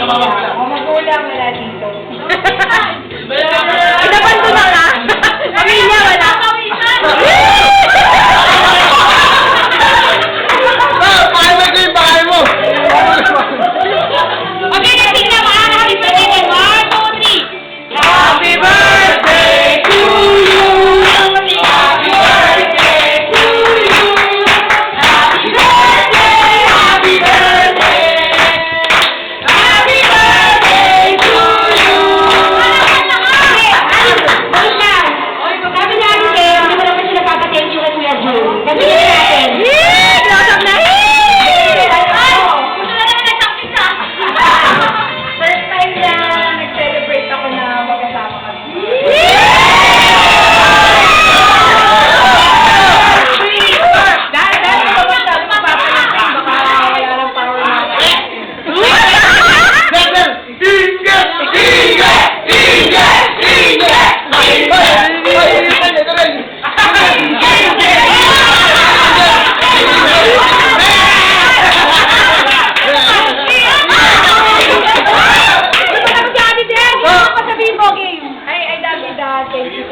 Magulang wala dito. Inabanto na ka? Pamilya wala? Pahay mo ito yung pahay mo! Okay, natin na mga happy birthday. 1, 2, 3. Happy birthday to you! Happy birthday to you! Happy birthday! Happy birthday! Happy birthday to you! Sabi niya, hindi mo naman sila papatensyo kay Kuya Jun. Sabi niya natin. Close-up na. First time na nag-celebrate ako na magkasama kami. Dahil ko masabi ko papalasin, baka wala ng power na. Ingat! Ingat! Ingat! Ingat! Ay, I love you, Dad. Thank you